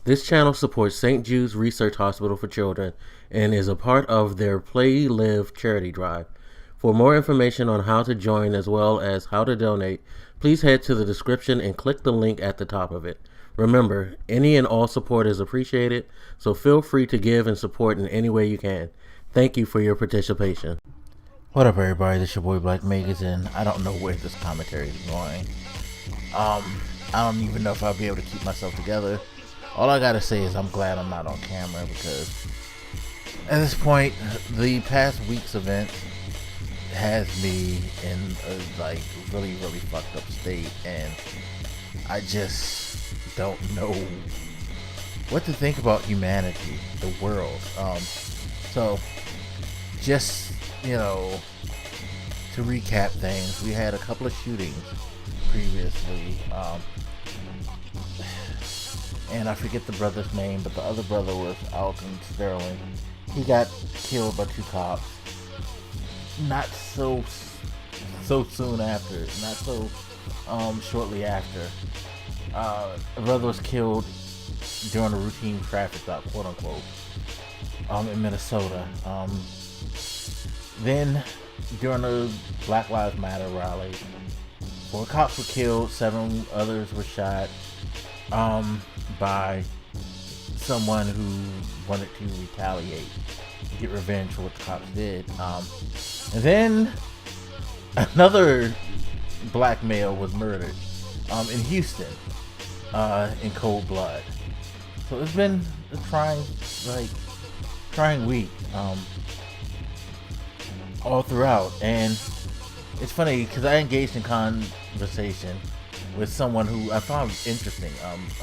This channel supports St. Jude's Research Hospital for Children and is a part of their Play Live charity drive. For more information on how to join as well as how to donate, please head to the description and click the link at the top of it. Remember, any and all support is appreciated, so feel free to give and support in any way you can. Thank you for your participation. What up, everybody? This your boy Black Megas, and I don't know where this commentary is going. I don't even know if I'll be able to keep myself together. All I gotta say is I'm glad I'm not on camera, because at this point, the past week's event has me in a really fucked up state, and I just don't know what to think about humanity, the world. So just, to recap things, we had a couple of shootings previously, and I forget the brother's name, but the other brother was out in Sterling. He got killed by 2 cops. Not so soon after, not so shortly after. A brother was killed during a routine traffic stop, quote unquote, in Minnesota. Then during a Black Lives Matter rally, 4 cops were killed, 7 others were shot by someone who wanted to retaliate, get revenge for what the cops did. And then another black male was murdered in Houston in cold blood. So it's been a trying week all throughout. And it's funny because I engaged in conversation with someone who I found interesting,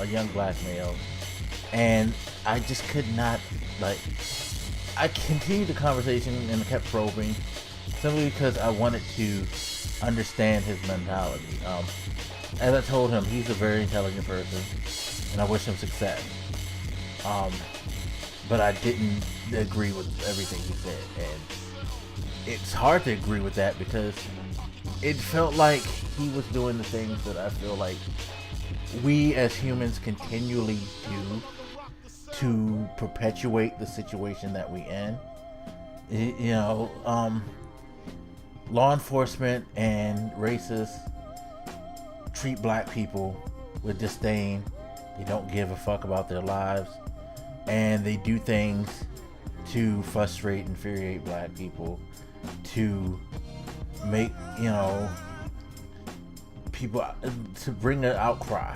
a young black male, and I just could not, I continued the conversation and kept probing, simply because I wanted to understand his mentality. As I told him, he's a very intelligent person, and I wish him success. But I didn't agree with everything he said, and it's hard to agree with that because it felt like he was doing the things that I feel like we as humans continually do to perpetuate the situation that we in. Law enforcement and racists treat black people with disdain. They don't give a fuck about their lives, and they do things to frustrate, infuriate black people, to make, people, to bring an outcry.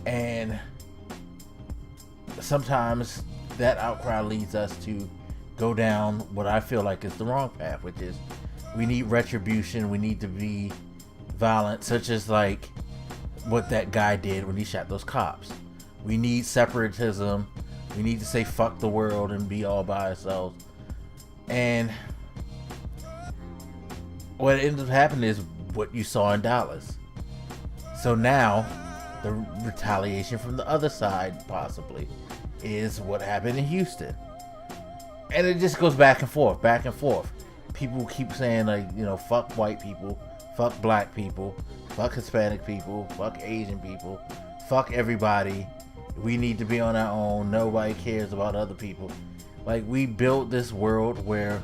And sometimes that outcry leads us to go down what I feel like is the wrong path, which is we need retribution, we need to be violent, such as what that guy did when he shot those cops. We need separatism, we need to say fuck the world and be all by ourselves. And what ends up happening is what you saw in Dallas. So now the retaliation from the other side possibly is what happened in Houston. And it just goes back and forth. People keep saying fuck white people, fuck black people, fuck Hispanic people, fuck Asian people, fuck everybody. We need to be on our own. Nobody cares about other people. We built this world where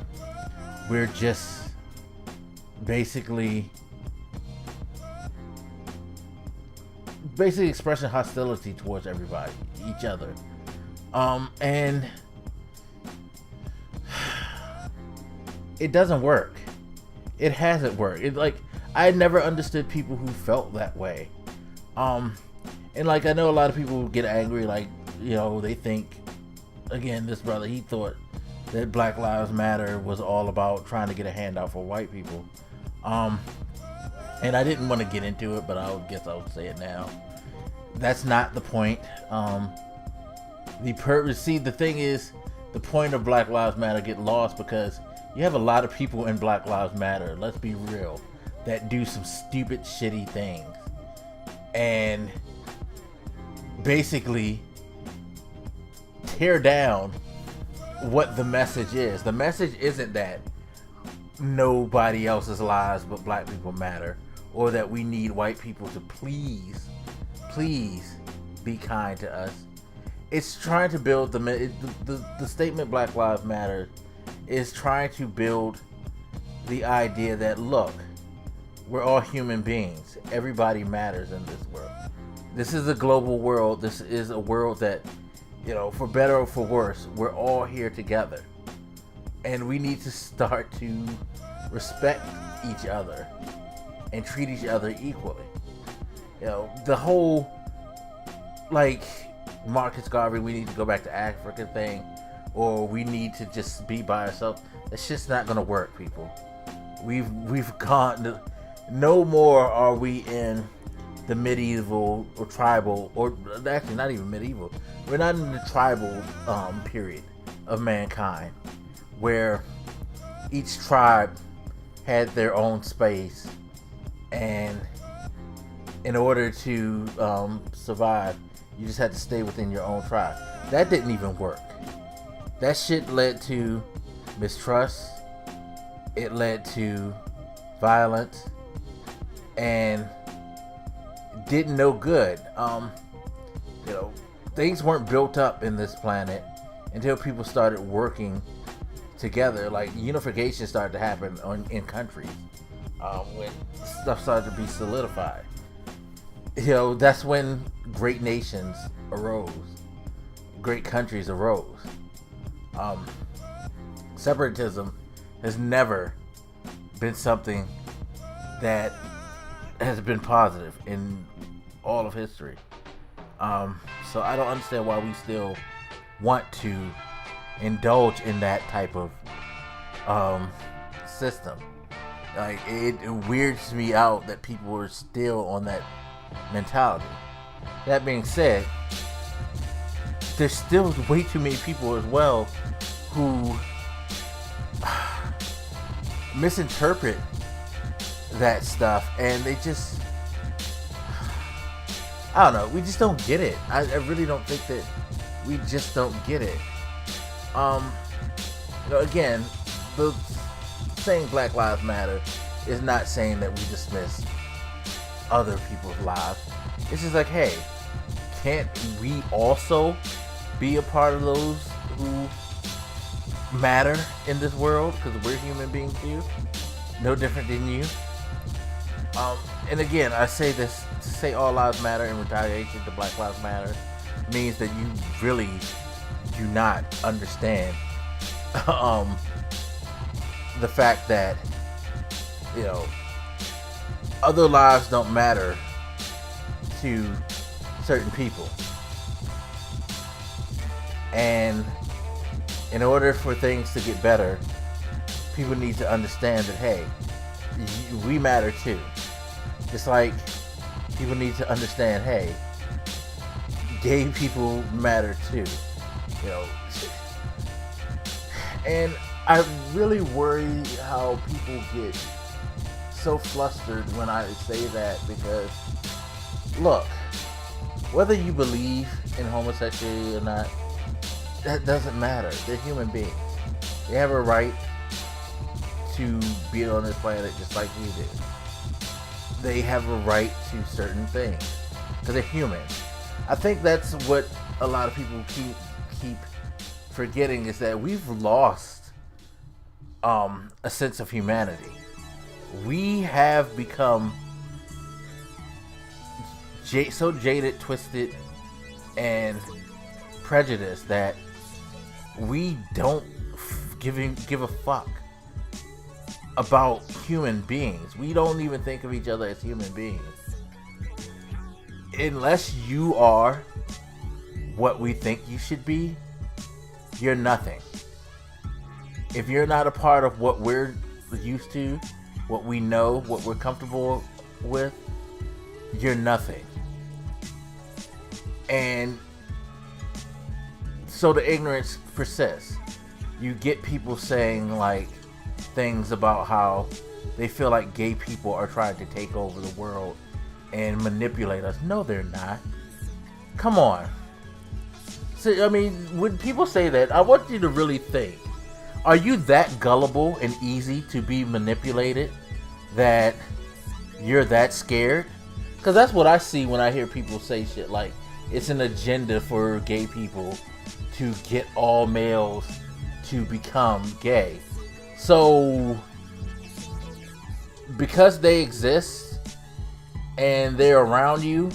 we're just basically expressing hostility towards everybody, each other. And it doesn't work. It hasn't worked. I had never understood people who felt that way. And I know a lot of people get angry, they think, again, this brother, he thought that Black Lives Matter was all about trying to get a handout for white people. And I didn't want to get into it, but I guess I'll say it now. That's not the point. The thing is, the point of Black Lives Matter get lost because you have a lot of people in Black Lives Matter, let's be real, that do some stupid, shitty things. And basically tear down what the message is. The message isn't that nobody else's lives but black people matter, or that we need white people to please be kind to us. it's trying to build the statement Black Lives Matter is trying to build the idea that, look, we're all human beings. Everybody matters in this world. This is a global world. This is a world that, you know, for better or for worse, we're all here together. And we need to start to respect each other and treat each other equally. You know, the whole, like, Marcus Garvey, we need to go back to Africa thing, or we need to just be by ourselves. That's just not gonna work, people. We've gone. No more are we in the medieval or tribal, or actually not even medieval. We're not in the tribal period of mankind, where each tribe had their own space, and in order to survive, you just had to stay within your own tribe. That didn't even work. That shit led to mistrust. It led to violence, and didn't know good. You know, things weren't built up in this planet until people started working together. Like, unification started to happen in countries when stuff started to be solidified. You know, that's when great nations arose, great countries arose. Separatism has never been something that has been positive in all of history. So I don't understand why we still want to indulge in that type of system. Like, it weirds me out that people are still on that mentality. That being said, there's still way too many people as well who misinterpret that stuff, and they just, I don't know, we just don't get it. I really don't think that we just don't get it. You know, again, the saying Black Lives Matter is not saying that we dismiss other people's lives. It's just like, hey, can't we also be a part of those who matter in this world, because we're human beings too, no different than you. And again, I say this to say all lives matter in retaliation to Black Lives Matter means that you really do not understand the fact that, you know, other lives don't matter to certain people. And in order for things to get better, people need to understand that, hey, we matter too. Just like people need to understand, hey, gay people matter too. You know, and I really worry how people get so flustered when I say that, because look, whether you believe in homosexuality or not, that doesn't matter. They're human beings. They have a right to be on this planet just like we do. They have a right to certain things because they're human. I think that's what a lot of people keep forgetting, is that we've lost a sense of humanity. We have become so jaded, twisted, and prejudiced that we don't give a fuck about human beings. We don't even think of each other as human beings. Unless you are what we think you should be, you're nothing. If you're not a part of what we're used to, what we know, what we're comfortable with, you're nothing. And so the ignorance persists. You get people saying like things about how they feel like gay people are trying to take over the world and manipulate us. No, they're not. Come on. So, I mean, when people say that, I want you to really think. Are you that gullible and easy to be manipulated that you're that scared? Because that's what I see when I hear people say shit like it's an agenda for gay people to get all males to become gay. So because they exist and they're around you,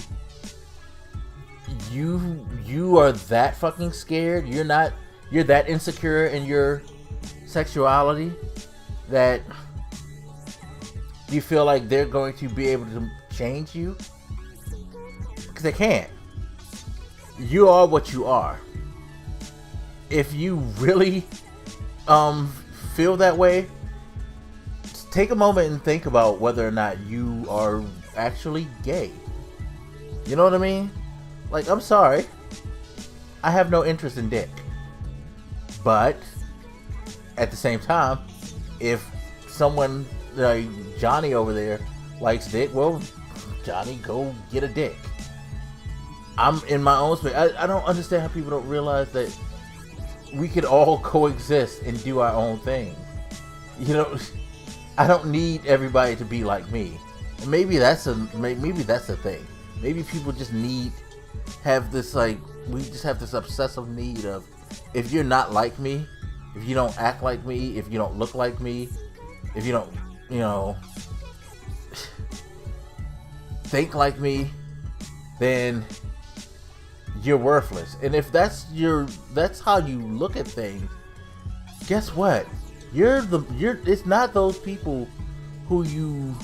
you are that fucking scared. You're that insecure in your sexuality that you feel like they're going to be able to change you, because they can't. You are what you are. If you really feel that way, take a moment and think about whether or not you are actually gay. You know what I mean? Like, I'm sorry, I have no interest in dick, but at the same time, if someone like Johnny over there likes dick, well, Johnny, go get a dick. I'm in my own space. I don't understand how people don't realize that we could all coexist and do our own thing. You know, I don't need everybody to be like me. And maybe that's the thing. Maybe people just have this, like, we just have this obsessive need of, if you're not like me, if you don't act like me, if you don't look like me, if you don't, you know, think like me, then you're worthless. And if that's how you look at things, guess what? It's not those people who you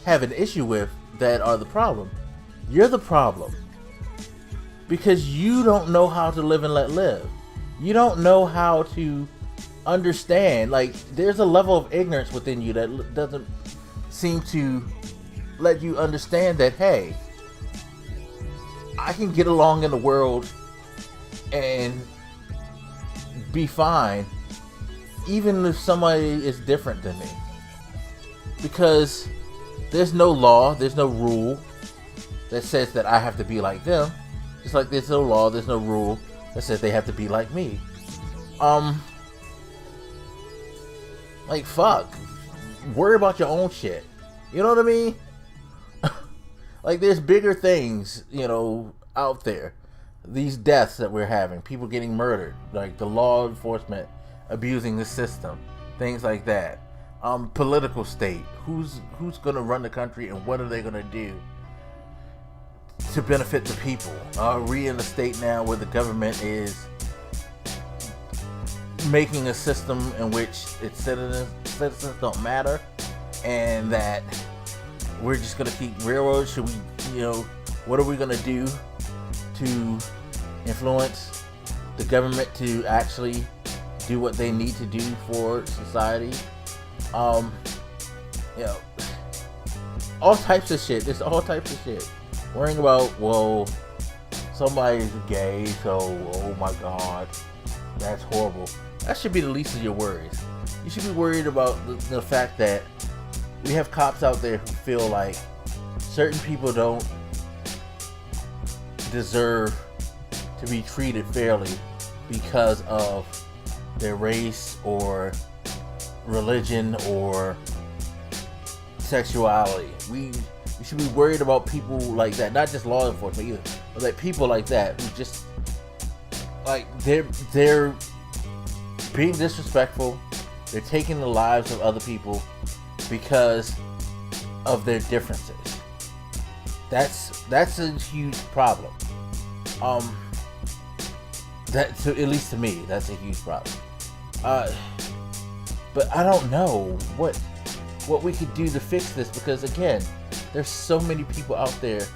have an issue with that are the problem. You're the problem. Because you don't know how to live and let live. You don't know how to understand. Like, there's a level of ignorance within you that doesn't seem to let you understand that, hey, I can get along in the world and be fine even if somebody is different than me. Because there's no law, there's no rule that says that I have to be like them. Just like there's no law, there's no rule that says they have to be like me. Like, fuck. Worry about your own shit. You know what I mean? Like, there's bigger things, you know, out there. These deaths that we're having, people getting murdered, like the law enforcement abusing the system, things like that. Political state, who's gonna run the country and what are they gonna do to benefit the people? Are we in a state now where the government is making a system in which its citizens don't matter, and that we're just gonna keep railroads? Should we, you know, what are we gonna do to influence the government to actually do what they need to do for society? You know, all types of shit. There's all types of shit. Worrying about, well, somebody's gay, so, oh my god, that's horrible. That should be the least of your worries. You should be worried about the fact that we have cops out there who feel like certain people don't deserve to be treated fairly because of their race or religion or sexuality. We should be worried about people like that, not just law enforcement either, but like people like that who just, like, they're being disrespectful. They're taking the lives of other people because of their differences. That's a huge problem. At least to me, that's a huge problem. But I don't know what we could do to fix this, because again, there's so many people out there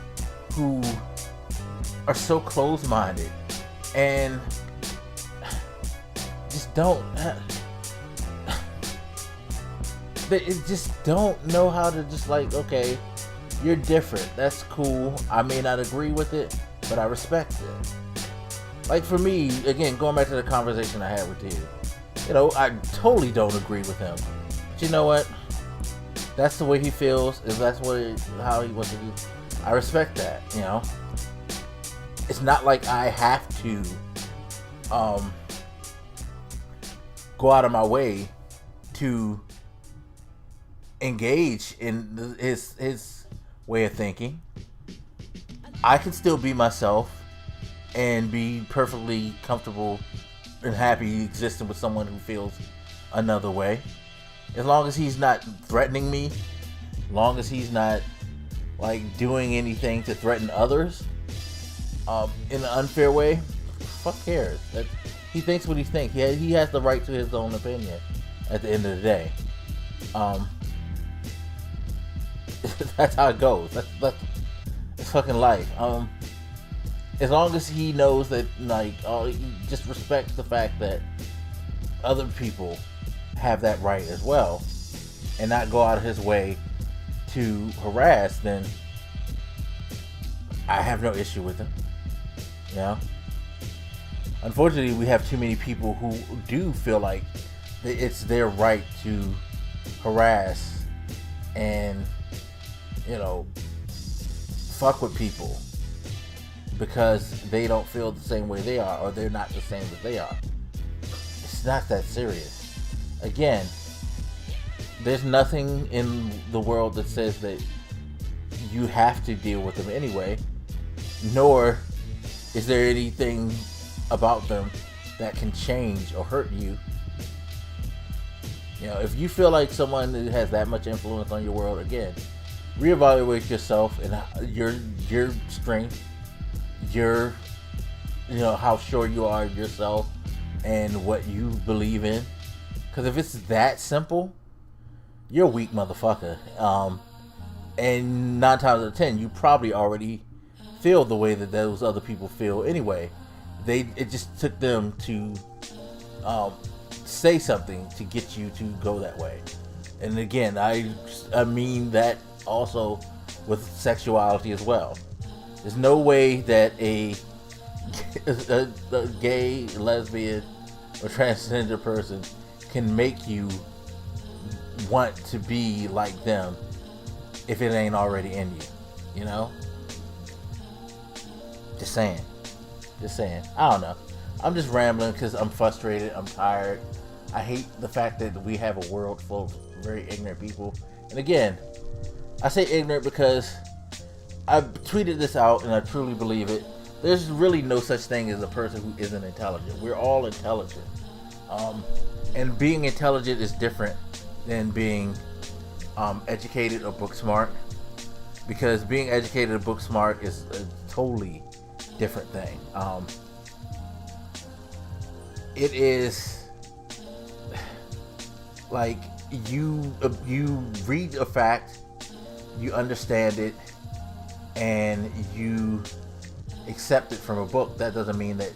who are so close-minded and just they just don't know how to just, like, okay, you're different, that's cool, I may not agree with it, but I respect it. Like, for me, again, going back to the conversation I had with you, you know, I totally don't agree with him, but you know what, that's the way he feels, if that's how he wants to do, I respect that, you know. It's not like I have to go out of my way to engage in his way of thinking. I can still be myself and be perfectly comfortable and happy existing with someone who feels another way. As long as he's not threatening me, long as he's not like doing anything to threaten others in an unfair way, fuck cares. He thinks what he thinks. He has the right to his own opinion at the end of the day. That's how it goes. That's fucking life. As long as he knows that, like, he just respects the fact that other people have that right as well, and not go out of his way to harass, then I have no issue with him. You know? Unfortunately, we have too many people who do feel like it's their right to harass and, you know, fuck with people because they don't feel the same way they are, or they're not the same as they are. It's not that serious. Again, there's nothing in the world that says that you have to deal with them anyway, nor is there anything about them that can change or hurt you. You know, if you feel like someone has that much influence on your world, again, reevaluate yourself and your strength, you know, how sure you are of yourself and what you believe in. Because if it's that simple, you're a weak motherfucker. And 9 times out of 10, you probably already feel the way that those other people feel anyway. It just took them to say something to get you to go that way. And again, I mean that also with sexuality as well. There's no way that a gay, lesbian, or transgender person can make you want to be like them if it ain't already in you. You know? Just saying. I don't know. I'm just rambling because I'm frustrated. I'm tired. I hate the fact that we have a world full of very ignorant people. And again, I say ignorant because I tweeted this out and I truly believe it. There's really no such thing as a person who isn't intelligent. We're all intelligent. And being intelligent is different than being educated or book smart. Because being educated or book smart is a totally different thing. It is like you read a fact, you understand it, and you accept it from a book. That doesn't mean that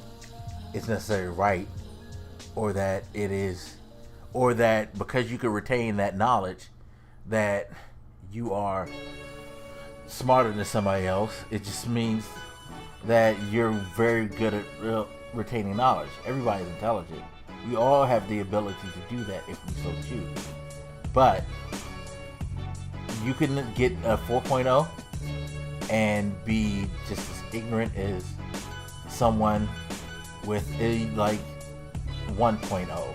it's necessarily right, or that it is, or that because you can retain that knowledge that you are smarter than somebody else. It just means that you're very good at retaining knowledge. Everybody's intelligent. We all have the ability to do that if we so choose. But you can get a 4.0 and be just as ignorant as someone with a like 1.0.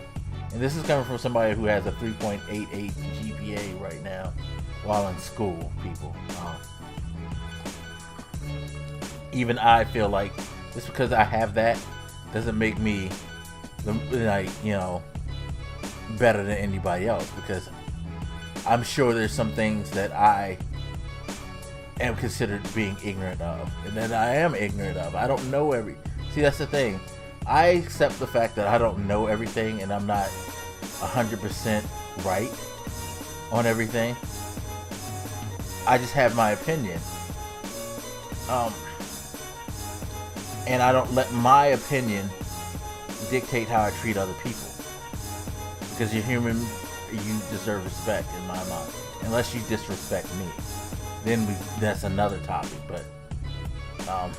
And this is coming from somebody who has a 3.88 GPA right now while in school, people. Even I feel like just because I have that doesn't make me like, you know, better than anybody else, because I'm sure there's some things that I am considered being ignorant of, and that I am ignorant of. I don't know see, that's the thing. I accept the fact that I don't know everything and I'm not 100% right on everything. I just have my opinion. And I don't let my opinion dictate how I treat other people. Because you're human, you deserve respect in my mind. Unless you disrespect me. Then that's another topic. But, I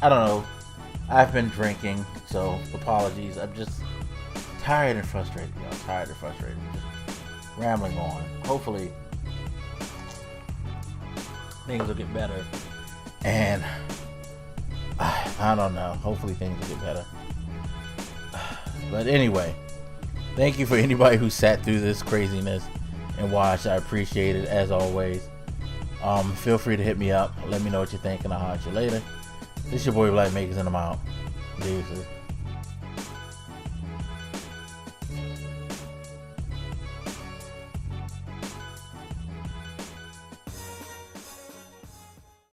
don't know. I've been drinking, so apologies. I'm just tired and frustrated, y'all. Just rambling on. Hopefully, things will get better. And I don't know. Hopefully things will get better. But anyway, thank you for anybody who sat through this craziness and watched. I appreciate it as always. Feel free to hit me up. Let me know what you think, and I'll holler at you later. This your boy Black Makers, and I'm out. Deuces.